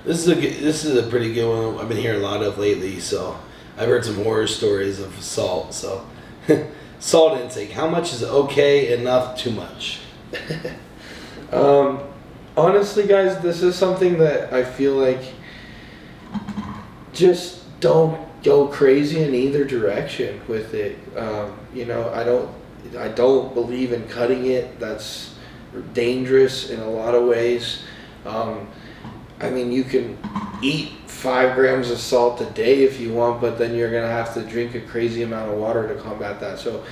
This is a pretty good one. I've been hearing a lot of lately. So I've heard some horror stories of salt. So salt intake. How much is okay? Enough? Too much? Honestly, guys, this is something that I feel like just don't go crazy in either direction with it. I don't believe in cutting it. That's dangerous in a lot of ways. You can eat 5 grams of salt a day if you want, but then you're gonna have to drink a crazy amount of water to combat that. So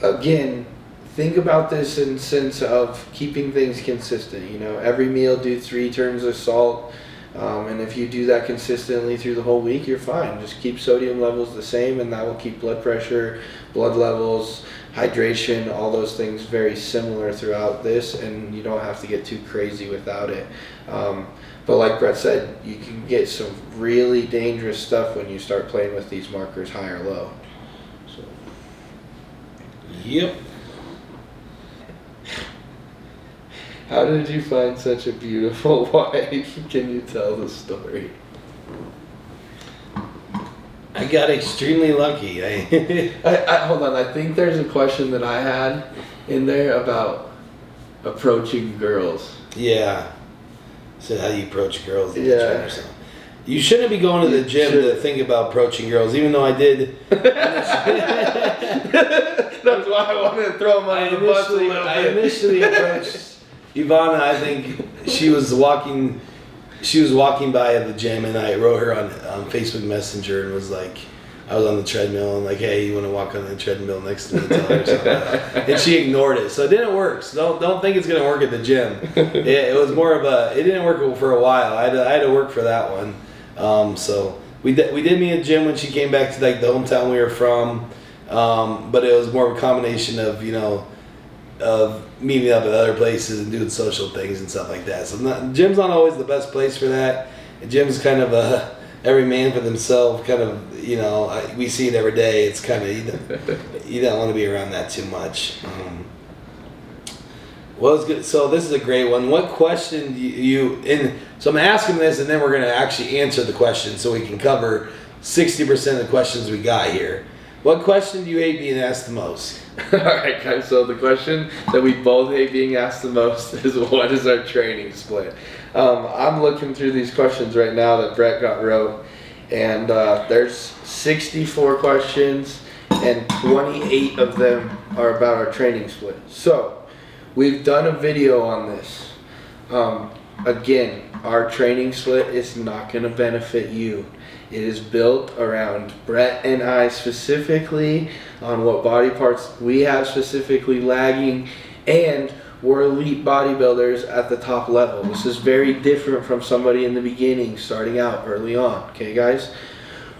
again, think about this in sense of keeping things consistent. Every meal do 3 turns of salt. And if you do that consistently through the whole week, you're fine. Just keep sodium levels the same, and that will keep blood pressure, blood levels, hydration, all those things very similar throughout this, and you don't have to get too crazy without it. But like Brett said, you can get some really dangerous stuff when you start playing with these markers high or low. So. Yep. How did you find such a beautiful wife? Can you tell the story? I got extremely lucky. Hold on. I think there's a question that I had in there about approaching girls. Yeah. So how do you approach girls in the gym or something? You shouldn't be going to the gym to think about approaching girls, even though I did. That's why I wanted to throw my bus a little bit. I initially approached Ivana. I think she was walking by at the gym, and I wrote her on Facebook Messenger and was like, I was on the treadmill and like, hey, you want to walk on the treadmill next to me? Tell her something. And she ignored it, so it didn't work. So don't think it's gonna work at the gym. It was more of it didn't work for a while. I had to work for that one. So we did meet at the gym when she came back to like the hometown we were from. But it was more of a combination of of meeting up at other places and doing social things and stuff like that. So gym's not always the best place for that. Gym's kind of every man for themselves. Kind of we see it every day. It's kind of you don't want to be around that too much. Well, it's good. So this is a great one. What question so I'm asking this, and then we're going to actually answer the question so we can cover 60% of the questions we got here. What question do you hate being asked the most? All right, guys. So the question that we both hate being asked the most is, what is our training split? I'm looking through these questions right now that Brett wrote, and there's 64 questions, and 28 of them are about our training split. So we've done a video on this. Again, our training split is not going to benefit you. It is built around Brett and I specifically on what body parts we have specifically lagging, and we're elite bodybuilders at the top level. This is very different from somebody in the beginning starting out early on, okay guys?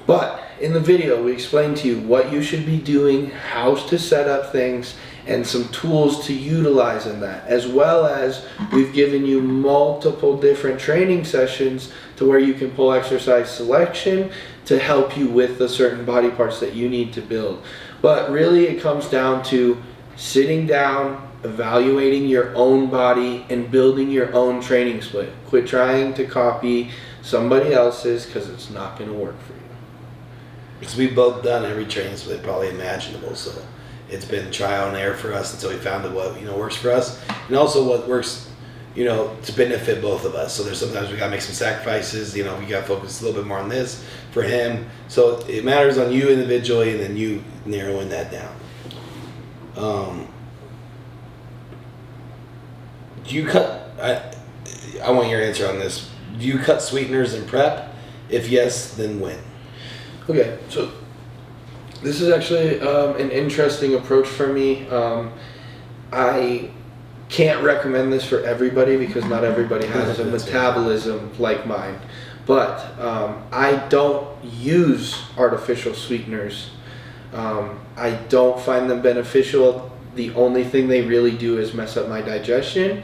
But in the video we explain to you what you should be doing, how to set up things, and some tools to utilize in that, as well as we've given you multiple different training sessions to where you can pull exercise selection to help you with the certain body parts that you need to build. But really it comes down to sitting down, evaluating your own body, and building your own training split. Quit trying to copy somebody else's, because it's not going to work for you. Because we've both done every training split probably imaginable, so it's been trial and error for us until we found what works for us, and also what works to benefit both of us. So there's sometimes we gotta make some sacrifices. We gotta focus a little bit more on this for him. So it matters on you individually, and then you narrowing that down. Do you cut? I want your answer on this. Do you cut sweeteners in prep? If yes, then when? Okay, so this is actually an interesting approach for me. I can't recommend this for everybody because not everybody has a metabolism like mine. But I don't use artificial sweeteners. I don't find them beneficial. The only thing they really do is mess up my digestion.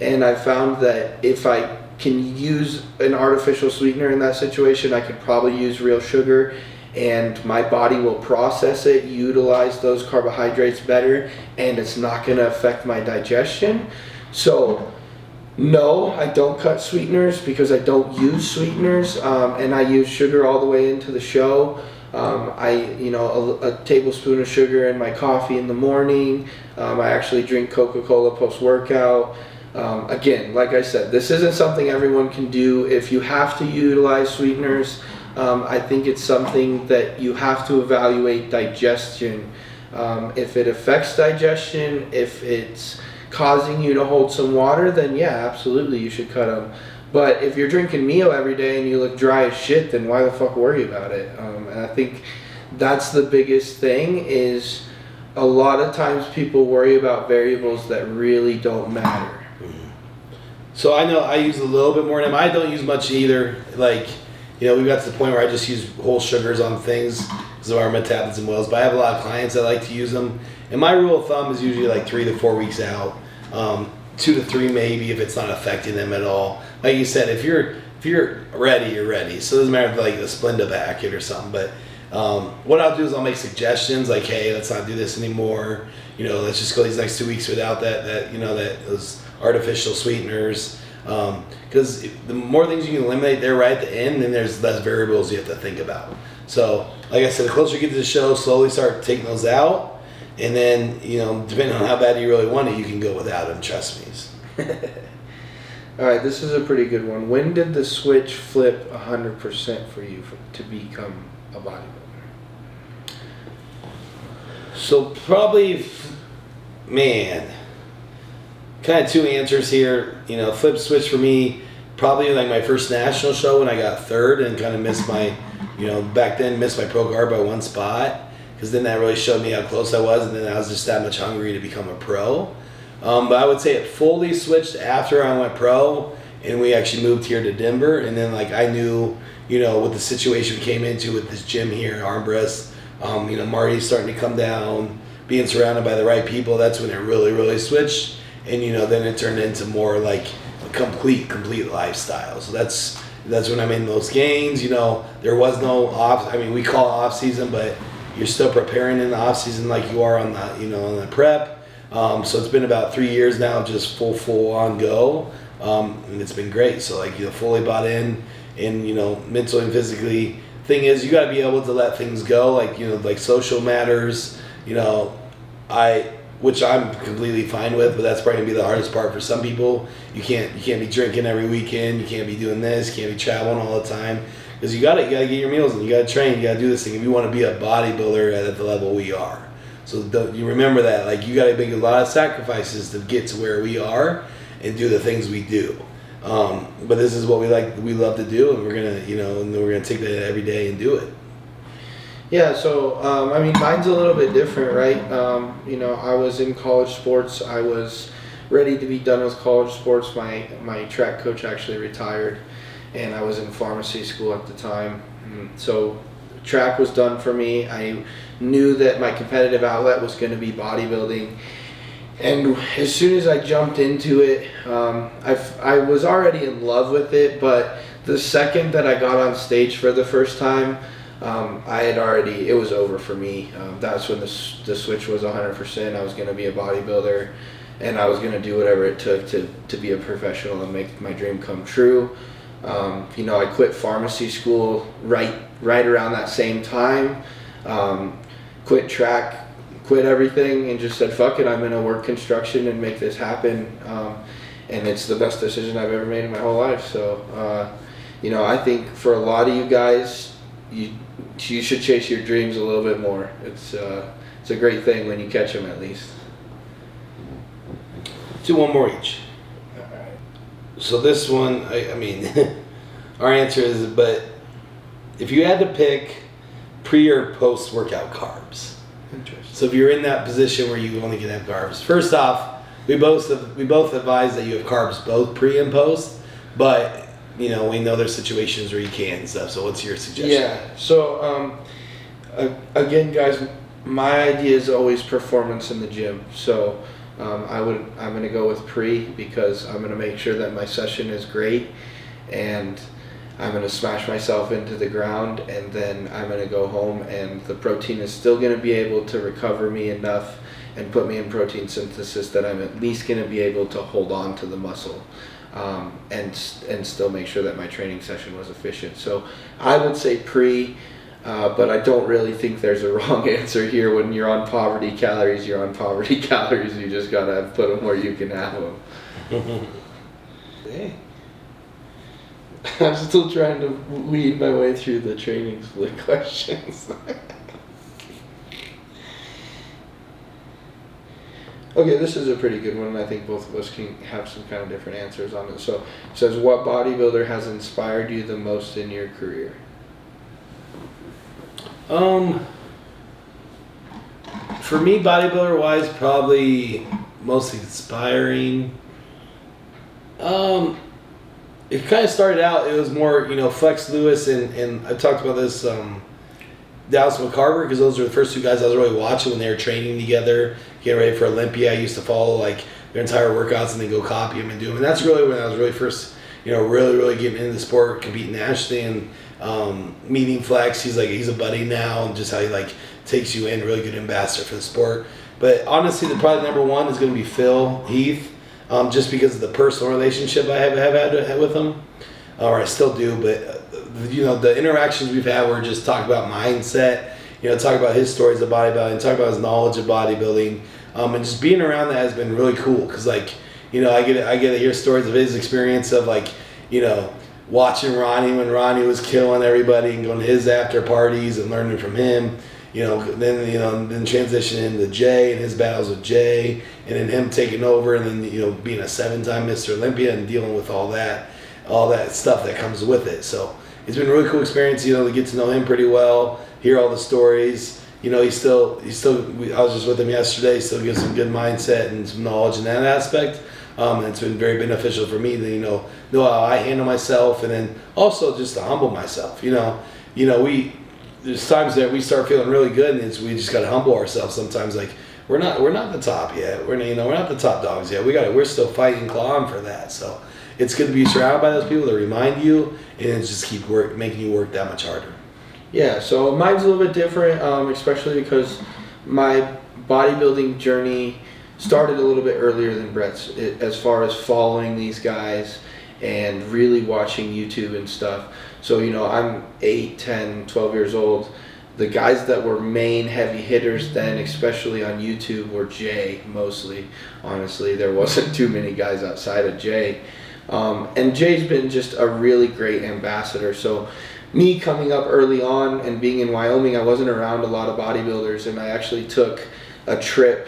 And I found that if I can use an artificial sweetener in that situation, I could probably use real sugar, and my body will process it, utilize those carbohydrates better, and it's not going to affect my digestion. So No, I don't cut sweeteners because I don't use sweeteners, and I use sugar all the way into the show. A tablespoon of sugar in my coffee in the morning. I actually drink Coca-Cola post-workout. Again, like I said, this isn't something everyone can do. If you have to utilize sweeteners, I think it's something that you have to evaluate digestion. If it affects digestion, if it's causing you to hold some water, then yeah, absolutely you should cut them. But if you're drinking meal every day and you look dry as shit, then why the fuck worry about it? And I think that's the biggest thing, is a lot of times people worry about variables that really don't matter. So I know I use a little bit more than I don't use much either. Like, we got to the point where I just use whole sugars on things because of our metabolism wells. But I have a lot of clients that like to use them. And my rule of thumb is usually like 3 to 4 weeks out. 2 to 3 maybe if it's not affecting them at all. Like you said, if you're ready, you're ready. So it doesn't matter if like a Splenda packet or something. But what I'll do is I'll make suggestions like, hey, let's not do this anymore. Let's just go these next 2 weeks without that those artificial sweeteners. Because the more things you can eliminate there right at the end, then there's less variables you have to think about. So like I said, the closer you get to the show, slowly start taking those out. And then, depending on how bad you really want it, you can go without them, trust me. All right, this is a pretty good one. When did the switch flip 100% for you to become a bodybuilder? So probably, kind of two answers here. Flip switch for me, probably like my first national show when I got third and kind of missed my, back then missed my pro card by one spot. Because then that really showed me how close I was, and then I was just that much hungry to become a pro. But I would say it fully switched after I went pro, and we actually moved here to Denver. And then I knew, with the situation we came into with this gym here at Armbrust, Marty's starting to come down, being surrounded by the right people. That's when it really, really switched. And then it turned into more like a complete lifestyle. So that's when I made those gains. There was no off. I mean, we call it off season, but you're still preparing in the off season like you are on the on the prep. So it's been about 3 years now, just full on go, and it's been great. So fully bought in, and mentally and physically. Thing is, you got to be able to let things go. Like social matters. Which I'm completely fine with, but that's probably gonna be the hardest part for some people. You can't be drinking every weekend. You can't be doing this. You can't be traveling all the time. Because you gotta get your meals and you gotta train, you gotta do this thing if you want to be a bodybuilder at the level we are. So you remember that, you gotta make a lot of sacrifices to get to where we are and do the things we do. But this is what we love to do, and we're gonna, and we're gonna take that every day and do it. Yeah, so mine's a little bit different, right? I was in college sports. I was ready to be done with college sports. My track coach actually retired, and I was in pharmacy school at the time. So track was done for me. I knew that my competitive outlet was going to be bodybuilding. And as soon as I jumped into it, I was already in love with it, but the second that I got on stage for the first time, it was over for me. That's when the switch was 100%. I was going to be a bodybuilder, and I was going to do whatever it took to be a professional and make my dream come true. I quit pharmacy school right around that same time, quit track, quit everything, and just said, fuck it, I'm going to work construction and make this happen. And it's the best decision I've ever made in my whole life. So, I think for a lot of you guys, you should chase your dreams a little bit more. It's a great thing when you catch them, at least. Do one more each. So this one, our answer is, but if you had to pick pre or post workout carbs. Interesting. So if you're in that position where you only can have carbs, first off, we both advise that you have carbs both pre and post, but we know there's situations where you can and stuff. So what's your suggestion? Yeah. So again, guys, my idea is always performance in the gym. So I'm going to go with pre, because I'm going to make sure that my session is great, and I'm going to smash myself into the ground, and then I'm going to go home, and the protein is still going to be able to recover me enough and put me in protein synthesis that I'm at least going to be able to hold on to the muscle. and still make sure that my training session was efficient. So I would say pre, but I don't really think there's a wrong answer here. When you're on poverty calories, you're on poverty calories. You just gotta put them where you can have them. Hey. I'm still trying to weed my way through the training split questions. Okay, this is a pretty good one, and I think both of us can have some kind of different answers on it. So it says, what bodybuilder has inspired you the most in your career? For me, bodybuilder wise, probably most inspiring. It kind of started out, it was more, Flex Lewis and I talked about this, Dallas McCarver, because those were the first two guys I was really watching when they were training together, getting ready for Olympia. I used to follow like their entire workouts and then go copy them and do them. And that's really when I was really first, really getting into the sport, competing nationally, and meeting Flex. He's a buddy now, and just how he like takes you in, really good ambassador for the sport. But honestly, probably number one is going to be Phil Heath. Just because of the personal relationship I have had with him, or I still do, but the interactions we've had where just talk about mindset, talk about his stories of bodybuilding, talk about his knowledge of bodybuilding, and just being around that has been really cool because I get to hear stories of his experience of watching Ronnie when Ronnie was killing everybody and going to his after parties and learning from him. Then transitioning into Jay and his battles with Jay, and then him taking over, and then being a 7-time Mr. Olympia and dealing with all that stuff that comes with it. So it's been a really cool experience, to get to know him pretty well, hear all the stories. I was just with him yesterday, still gives some good mindset and some knowledge in that aspect. And it's been very beneficial for me to know how I handle myself, and then also just to humble myself. There's times that we start feeling really good, and we just got to humble ourselves sometimes. Like we're not the top yet. We're not the top dogs yet. We're still fighting, clawing for that. So it's good to be surrounded by those people that remind you, and it's just making you work that much harder. Yeah. So mine's a little bit different, especially because my bodybuilding journey started a little bit earlier than Brett's, as far as following these guys and really watching YouTube and stuff. So, I'm 8, 10, 12 years old. The guys that were main heavy hitters then, especially on YouTube, were Jay, mostly. Honestly, there wasn't too many guys outside of Jay. And Jay's been just a really great ambassador. So me coming up early on and being in Wyoming, I wasn't around a lot of bodybuilders, and I actually took a trip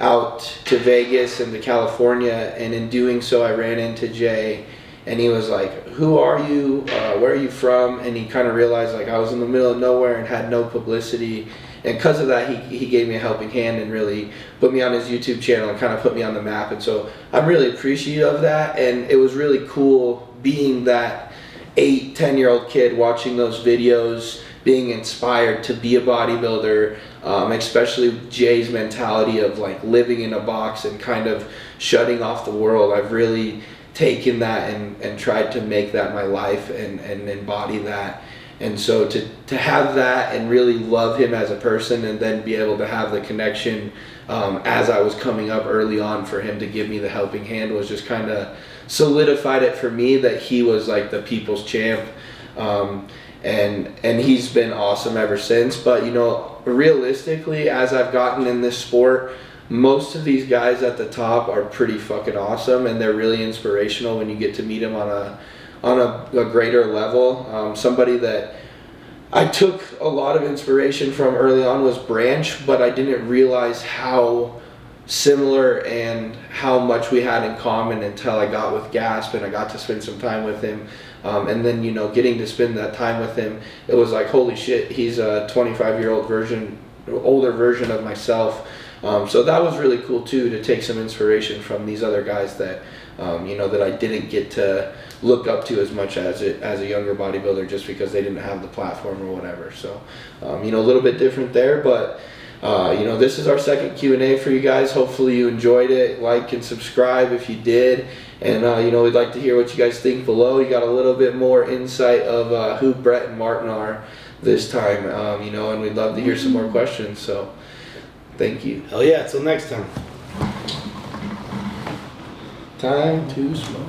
out to Vegas and to California, and in doing so, I ran into Jay. And he was like, who are you? Where are you from? And he kind of realized I was in the middle of nowhere and had no publicity. And because of that, he gave me a helping hand and really put me on his YouTube channel and kind of put me on the map. And so I'm really appreciative of that. And it was really cool being that 8, 10-year-old kid watching those videos, being inspired to be a bodybuilder, especially Jay's mentality of living in a box and kind of shutting off the world. I've really taken that and tried to make that my life and embody that. And so to have that and really love him as a person, and then be able to have the connection as I was coming up early on, for him to give me the helping hand, was just kind of solidified it for me that he was the people's champ. And he's been awesome ever since. But realistically, as I've gotten in this sport, most of these guys at the top are pretty fucking awesome, and they're really inspirational when you get to meet them on a greater level. Somebody that I took a lot of inspiration from early on was Branch, but I didn't realize how similar and how much we had in common until I got with GASP and I got to spend some time with him. And then, getting to spend that time with him, it was like, holy shit, he's a 25-year-old older version of myself. So that was really cool too, to take some inspiration from these other guys that, that I didn't get to look up to as much as a younger bodybuilder, just because they didn't have the platform or whatever. So, a little bit different there, but this is our second Q&A for you guys. Hopefully you enjoyed it. Like and subscribe if you did. And, we'd like to hear what you guys think below. You got a little bit more insight of who Brett and Martin are this time, and we'd love to hear some more questions. So thank you. Hell yeah, until next time. Time to smoke.